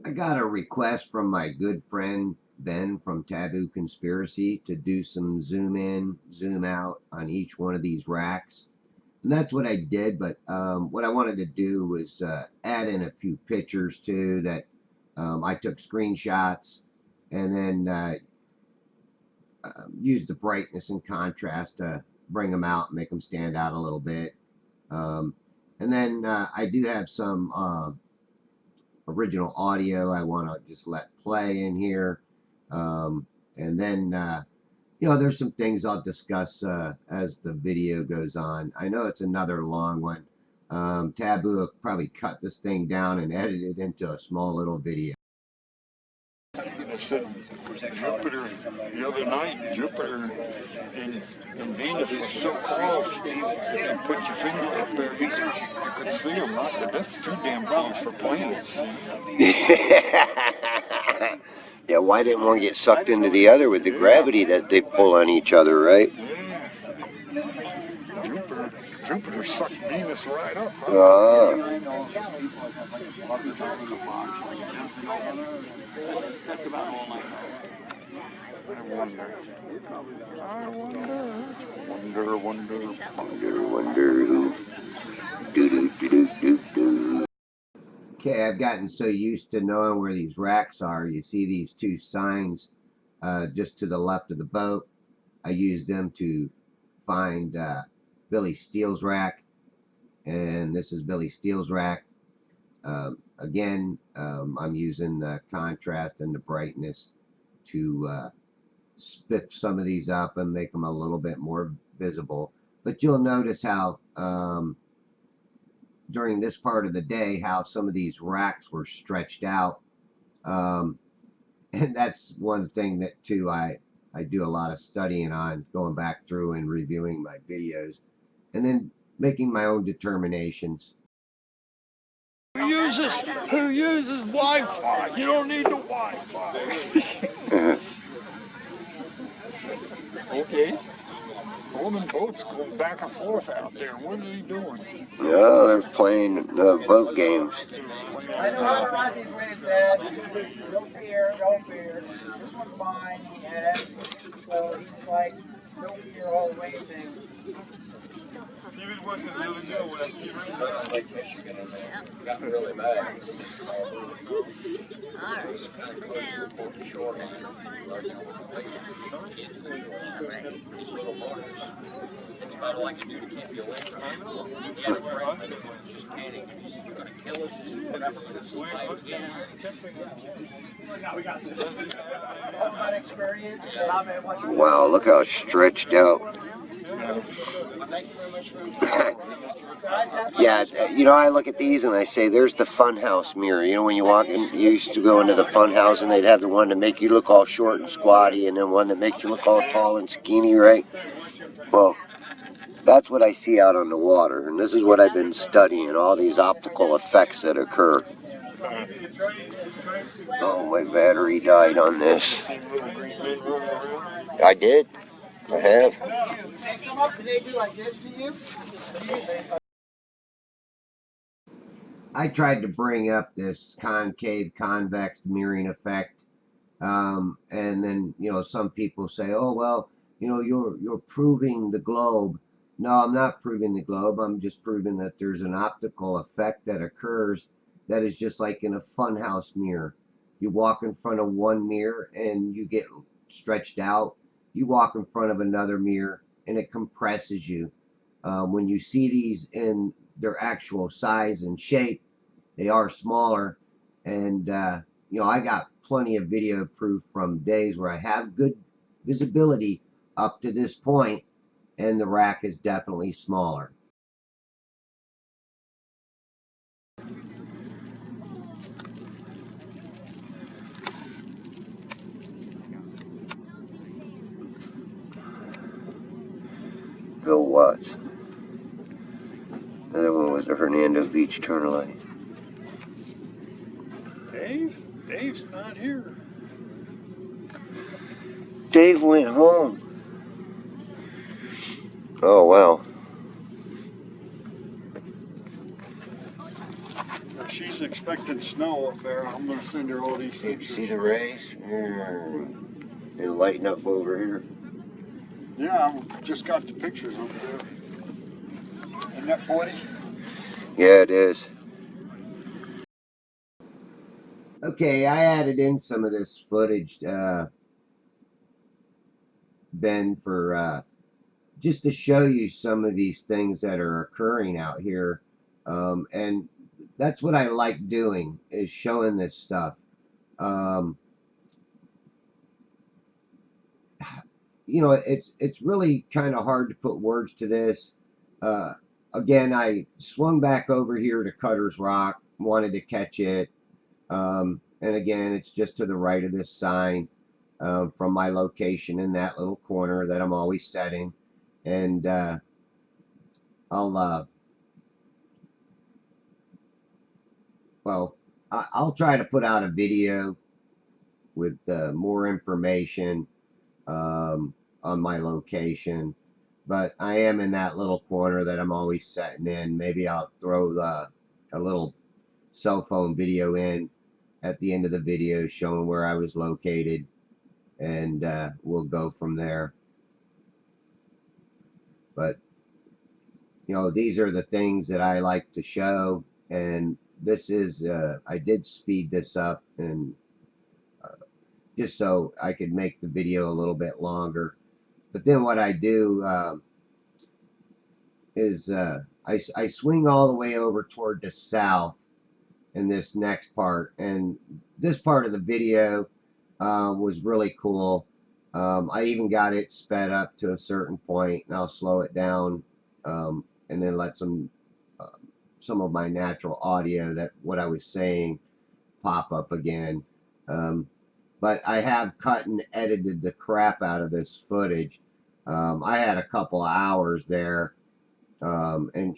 I got a request from my good friend Ben from Taboo Conspiracy to do some zoom in, zoom out on each one of these racks. And that's what I did, but what I wanted to do was add in a few pictures too that I took screenshots and then use the brightness and contrast to bring them out and make them stand out a little bit. Um, and then I do have some original audio I want to just let play in here. And then, there's some things I'll discuss as the video goes on. I know it's another long one. Taboo will probably cut this thing down and edit it into a small little video. I said Jupiter the other night. Jupiter and Venus were so close. If you put your finger up there, you could see them. I said, that's too damn close for planets. Yeah, why didn't one get sucked into the other with the gravity that they pull on each other, right? Yeah. Jupiter sucked Venus right up. Huh? That's about all I know. Wonder who. Do. Okay, I've gotten so used to knowing where these racks are. You see these two signs just to the left of the boat. I use them to find Billy Steele's rack, and this is Billy Steele's rack. Again, I'm using the contrast and the brightness to spiff some of these up and make them a little bit more visible. But you'll notice how during this part of the day how some of these racks were stretched out, and that's one thing that too I do a lot of studying on, going back through and reviewing my videos and then making my own determinations. Who uses Wi-Fi? You don't need the Wi-Fi. Okay. All them boats go back and forth out there. What are they doing? Yeah, they're playing boat games. I know how to ride these waves, Dad. No fear, no fear. This one's mine, he has. So he's like, no fear all the way in. Even wasn't really good when I Lake Michigan and they got really bad. Alright, sit down. Let's go find It's about all I can do to keep you awake. He had a friend that was just panicking. He said, you're going to kill us. He said, this is a life again. All that experience. Wow, look how stretched out. Yeah, I look at these and I say, there's the Funhouse mirror. You know, when you walk in, you used to go into the Funhouse and they'd have the one to make you look all short and squatty and then one that makes you look all tall and skinny, right? Well, that's what I see out on the water, and this is what I've been studying, all these optical effects that occur. Oh, my battery died on this. I did. I have. They come up and they do like this to you. I tried to bring up this concave convex mirroring effect, and then some people say, oh well, you're proving the globe. No, I'm not proving the globe. I'm just proving that there's an optical effect that occurs that is just like in a funhouse mirror. You walk in front of one mirror and you get stretched out. You walk in front of another mirror and it compresses you. When you see these in their actual size and shape, they are smaller. And, I got plenty of video proof from days where I have good visibility up to this point, and the rack is definitely smaller. Go Watts. The other one was the Hernando Beach turn light. Dave's not here. Dave went home. Oh, wow. She's expecting expecting snow up there. I'm gonna send her all these You pictures. see the rays? They lighten up over here. Yeah, I just got the pictures over there. Isn't that 40? Yeah, it is. Okay, I added in some of this footage, Ben, for just to show you some of these things that are occurring out here. And that's what I like doing, is showing this stuff. You know, it's really kind of hard to put words to this. Again, I swung back over here to Cutter's Rock, wanted to catch it. And again, it's just to the right of this sign, from my location in that little corner that I'm always setting. And I'll well, I'll try to put out a video with more information on my location. But I am in that little corner that I'm always setting in. Maybe I'll throw a little cell phone video in at the end of the video showing where I was located, and we'll go from there. But you know, these are the things that I like to show, and this is I did speed this up, and just so I could make the video a little bit longer. But then what I do is I swing all the way over toward the south in this next part, and this part of the video was really cool. I even got it sped up to a certain point, and I'll slow it down, and then let some of my natural audio, that what I was saying, pop up again. But I have cut and edited the crap out of this footage. I had a couple of hours there, and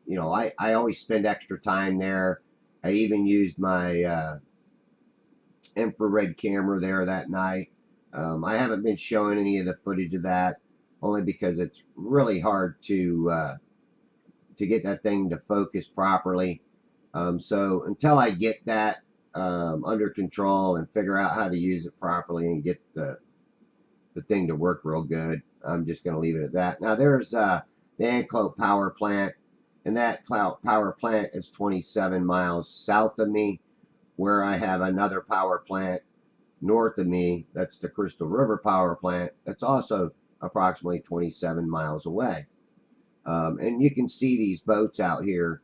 you know, I always spend extra time there. I even used my infrared camera there that night. I haven't been showing any of the footage of that, only because it's really hard to get that thing to focus properly. So until I get that under control and figure out how to use it properly and get the thing to work real good, I'm just going to leave it at that. Now there's the Anclote power plant, and that power plant is 27 miles south of me, where I have another power plant north of me. That's the Crystal River power plant. That's also approximately 27 miles away. And you can see these boats out here.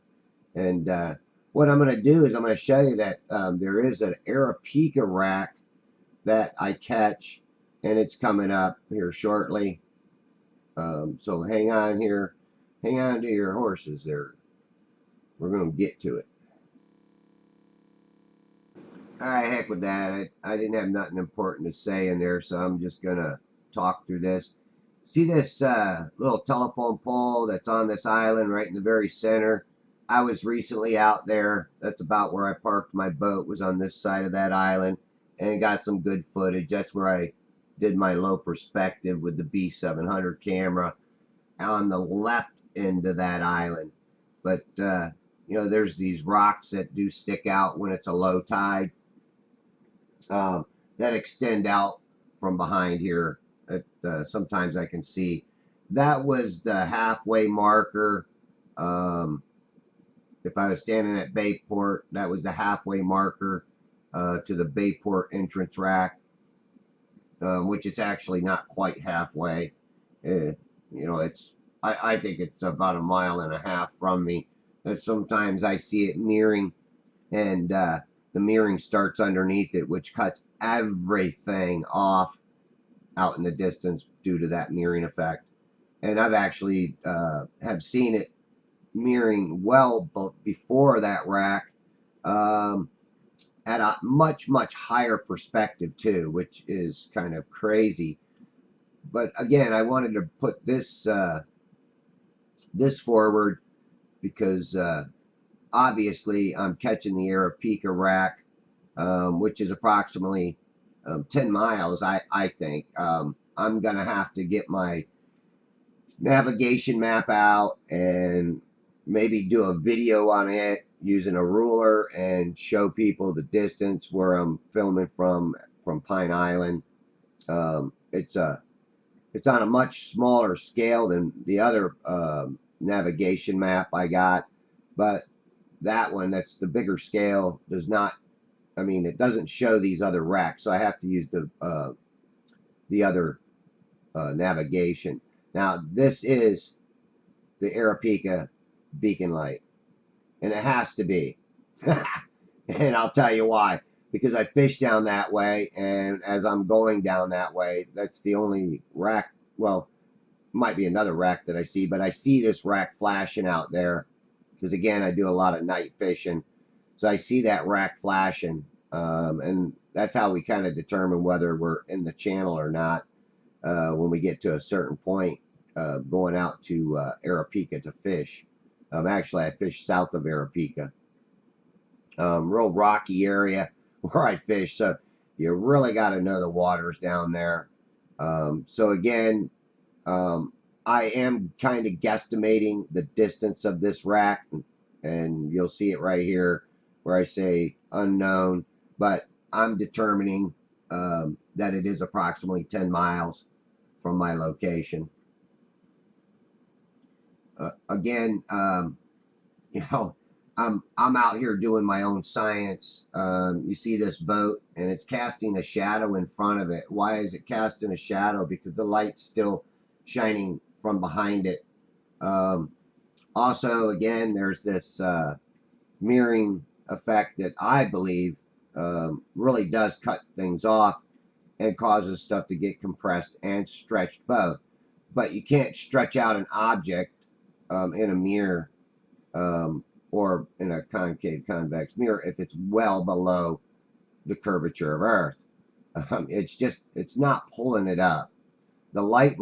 And what I'm going to do is I'm going to show you that there is an Arapica rack that I catch, and it's coming up here shortly. So hang on here. Hang on to your horses there. We're going to get to it. Alright, heck with that. I didn't have nothing important to say in there, so I'm just going to talk through this. See this little telephone pole that's on this island right in the very center? I was recently out there. That's about where I parked my boat, was on this side of that island, and got some good footage. That's where I did my low perspective with the B700 camera on the left end of that island. But you know, there's these rocks that do stick out when it's a low tide, that extend out from behind here. Sometimes I can see. That was the halfway marker. If I was standing at Bayport, that was the halfway marker to the Bayport entrance rack, which is actually not quite halfway. You know, I think it's about 1.5 miles from me. Sometimes I see it mirroring, and the mirroring starts underneath it, which cuts everything off out in the distance due to that mirroring effect. And I've actually have seen it mirroring well before that rack, at a much higher perspective too, which is kind of crazy. But again, I wanted to put this this forward because obviously I'm catching the Arapica rack, which is approximately 10 miles, I think. I'm going to have to get my navigation map out and maybe do a video on it using a ruler and show people the distance where I'm filming from Pine Island. It's on a much smaller scale than the other navigation map I got, but that one, that's the bigger scale, does not. I mean, it doesn't show these other wrecks, so I have to use the other navigation. Now, this is the Arapica beacon light, and it has to be. And I'll tell you why. Because I fish down that way, and as I'm going down that way, that's the only rack. Well, might be another rack that I see, but I see this rack flashing out there. Because again, I do a lot of night fishing, so I see that rack flashing, and that's how we kind of determine whether we're in the channel or not. When we get to a certain point, going out to Arapica to fish. Actually, I fish south of Arapica. Real rocky area where I fish, so you really got to know the waters down there. So again, I am kind of guesstimating the distance of this rack, and you'll see it right here where I say unknown, but I'm determining that it is approximately 10 miles from my location. Again, you know, I'm out here doing my own science. You see this boat, and it's casting a shadow in front of it. Why is it casting a shadow? Because the light's still shining from behind it. Also, again, there's this mirroring effect that I believe really does cut things off and causes stuff to get compressed and stretched both. But you can't stretch out an object in a mirror or in a concave convex mirror if it's well below the curvature of Earth. It's not pulling it up. The light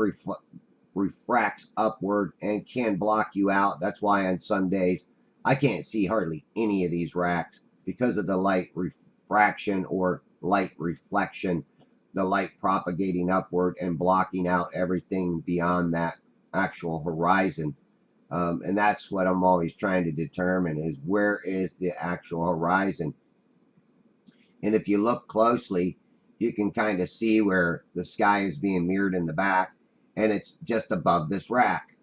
refracts upward and can block you out. That's why on some days I can't see hardly any of these racks because of the light refraction or light reflection, the light propagating upward and blocking out everything beyond that actual horizon. And that's what I'm always trying to determine, is where is the actual horizon. And if you look closely, you can kind of see where the sky is being mirrored in the back, and it's just above this rack.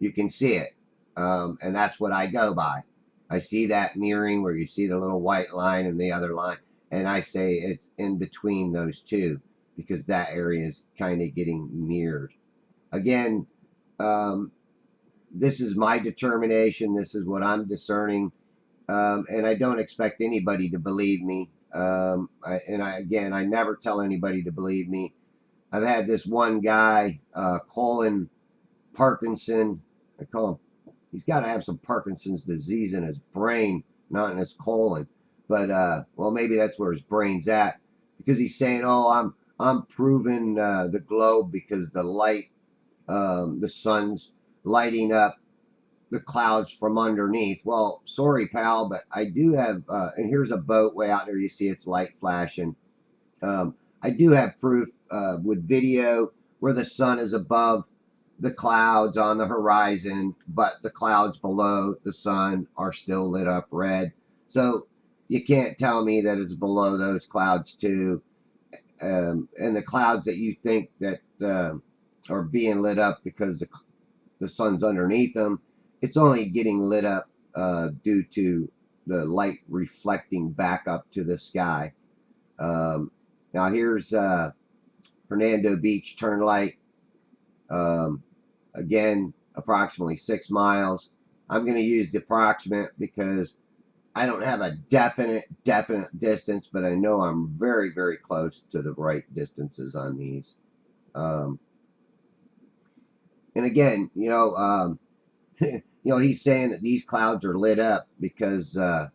You can see it, and that's what I go by. I see that mirroring where you see the little white line and the other line, and I say it's in between those two because that area is kind of getting mirrored. Again, this is my determination. This is what I'm discerning, and I don't expect anybody to believe me. I never tell anybody to believe me. I've had this one guy, Colin Parkinson. I call him. He's got to have some Parkinson's disease in his brain, not in his colon. But well, maybe that's where his brain's at, because he's saying, "Oh, I'm proving the globe because the light, the sun's lighting up the clouds from underneath." Well, sorry, pal, but I do have, and here's a boat way out there. You see its light flashing. I do have proof with video where the sun is above the clouds on the horizon, but the clouds below the sun are still lit up red. So you can't tell me that it's below those clouds too. And the clouds that you think that are being lit up because the sun's underneath them, it's only getting lit up due to the light reflecting back up to the sky. Now here's Hernando Beach turn light. Again, approximately 6 miles. I'm going to use the approximate because I don't have a definite distance, but I know I'm very, very close to the right distances on these. And again, he's saying that these clouds are lit up because, the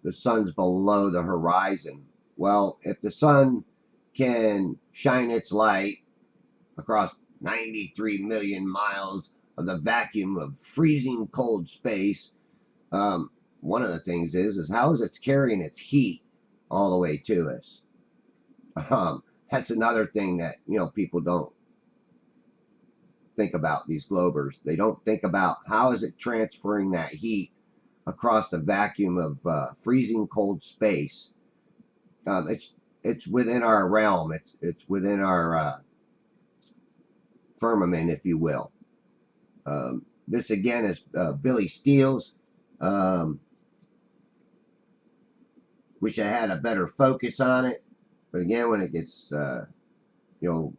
sun's below the horizon. Well, if the sun can shine its light across 93 million miles of the vacuum of freezing cold space, one of the things is how is it carrying its heat all the way to us? That's another thing that, people don't think about, these globers. They don't think about how is it transferring that heat across the vacuum of freezing cold space. It's within our realm. It's within our firmament, if you will. This again is Billy Steele's. Wish I had a better focus on it, but again, when it gets you know,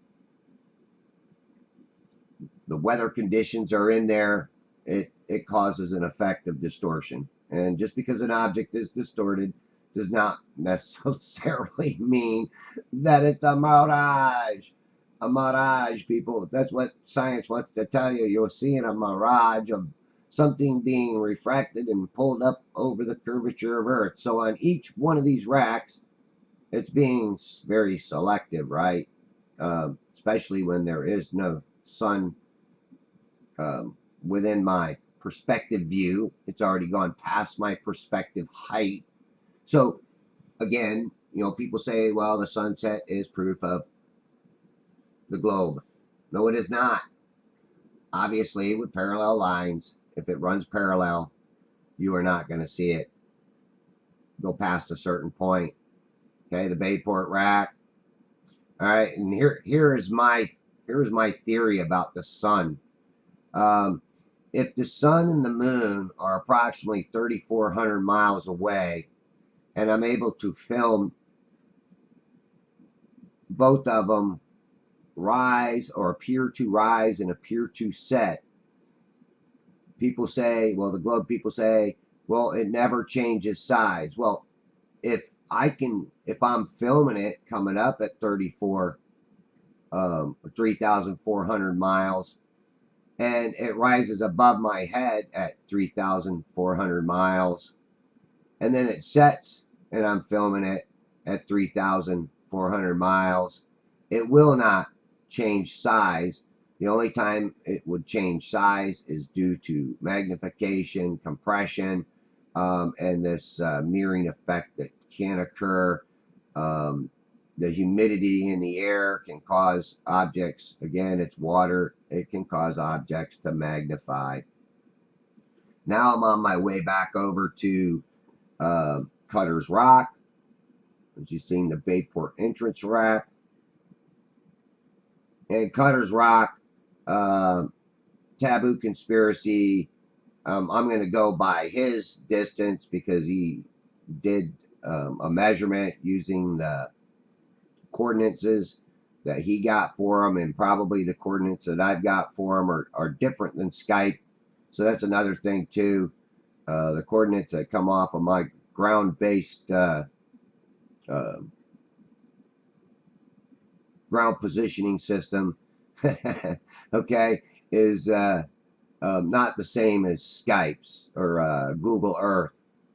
the weather conditions are in there, it causes an effect of distortion. And just because an object is distorted does not necessarily mean that it's a mirage. A mirage, people. That's what science wants to tell you. You're seeing a mirage of something being refracted and pulled up over the curvature of Earth. So on each one of these racks, it's being very selective, right? Especially when there is no sun within my perspective view. It's already gone past my perspective height. So again, people say, well, the sunset is proof of the globe. No, it is not. Obviously, with parallel lines, if it runs parallel, you are not going to see it go past a certain point. Okay, the Bayport rack. All right, and here's my theory about the sun. If the sun and the moon are approximately 3,400 miles away, and I'm able to film both of them rise or appear to rise and appear to set, people say, well, the globe people say, well, it never changes size. Well, if I'm filming it coming up at 3,400 miles, and it rises above my head at 3,400 miles, and then it sets and I'm filming it at 3,400 miles, it will not change size. The only time it would change size is due to magnification, compression, and this mirroring effect that can occur. The humidity in the air can cause objects, again, it's water, it can cause objects to magnify. Now I'm on my way back over to Cutter's Rock. As you've seen, the Bayport entrance rack. And Cutter's Rock, Taboo Conspiracy, I'm going to go by his distance because he did a measurement using the coordinates that he got for him, and probably the coordinates that I've got for him are different than Skype. So that's another thing too. The coordinates that come off of my ground-based ground positioning system, okay, is not the same as Skype's or Google Earth.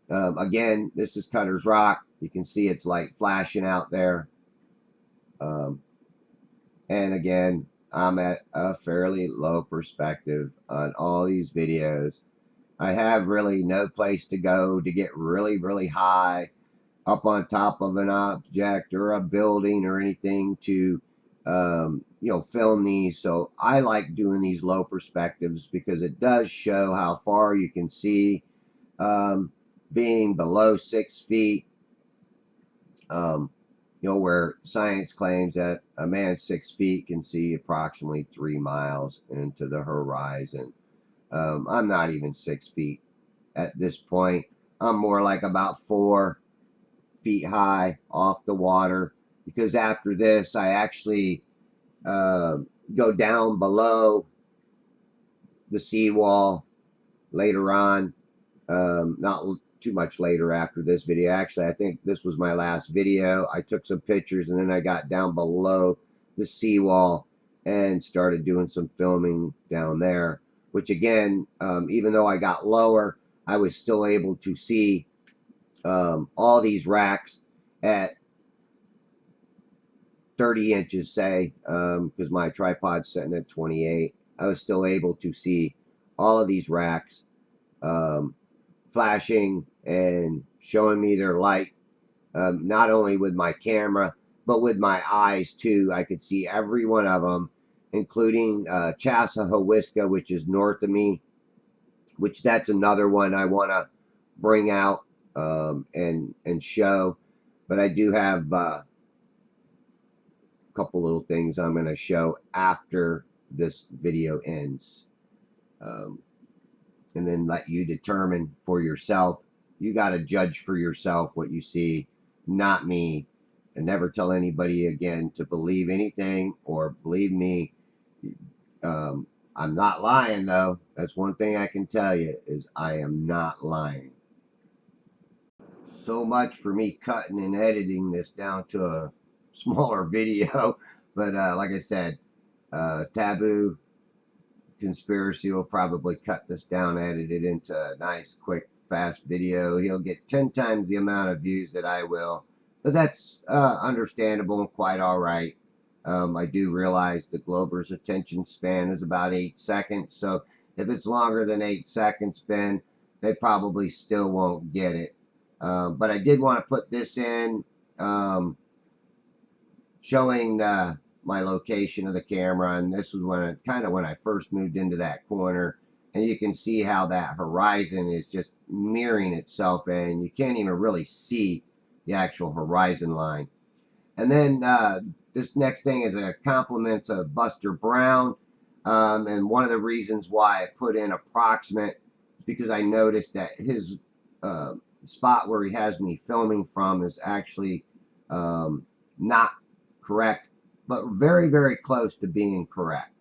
Again, this is Cutter's Rock. You can see it's like flashing out there. And again, I'm at a fairly low perspective on all these videos. I have really no place to go to get really, really high up on top of an object or a building or anything to, film these. So I like doing these low perspectives because it does show how far you can see, being below 6 feet. Where science claims that a man 6 feet can see approximately 3 miles into the horizon. I'm not even 6 feet at this point. I'm more like about 4 feet high off the water, because after this I actually go down below the seawall later on. Not too much later after this video. Actually, I think this was my last video. I took some pictures and then I got down below the seawall and started doing some filming down there, which again, even though I got lower, I was still able to see all these racks at 30 inches, say, because my tripod's sitting at 28. I was still able to see all of these racks flashing and showing me their light, not only with my camera but with my eyes too. I could see every one of them, including Chassahowiska, which is north of me, which that's another one I want to bring out and show, but I do have a couple little things I'm going to show after this video ends, and then let you determine for yourself. You got to judge for yourself what you see, not me. And never tell anybody again to believe anything or believe me. I'm not lying, though. That's one thing I can tell you, is I am not lying. So much for me cutting and editing this down to a smaller video. But like I said, Taboo Conspiracy will probably cut this down, edit it into a nice, quick, fast video. He'll get 10 times the amount of views that I will. But that's understandable and quite all right. I do realize the Glober's attention span is about 8 seconds. So if it's longer than 8 seconds, Ben, they probably still won't get it. But I did want to put this in, showing my location of the camera, and this was when when I first moved into that corner, and you can see how that horizon is just mirroring itself, and you can't even really see the actual horizon line. And then this next thing is a compliment to Buster Brown, and one of the reasons why I put in approximate is because I noticed that his spot where he has me filming from is actually not correct, but very, very close to being correct.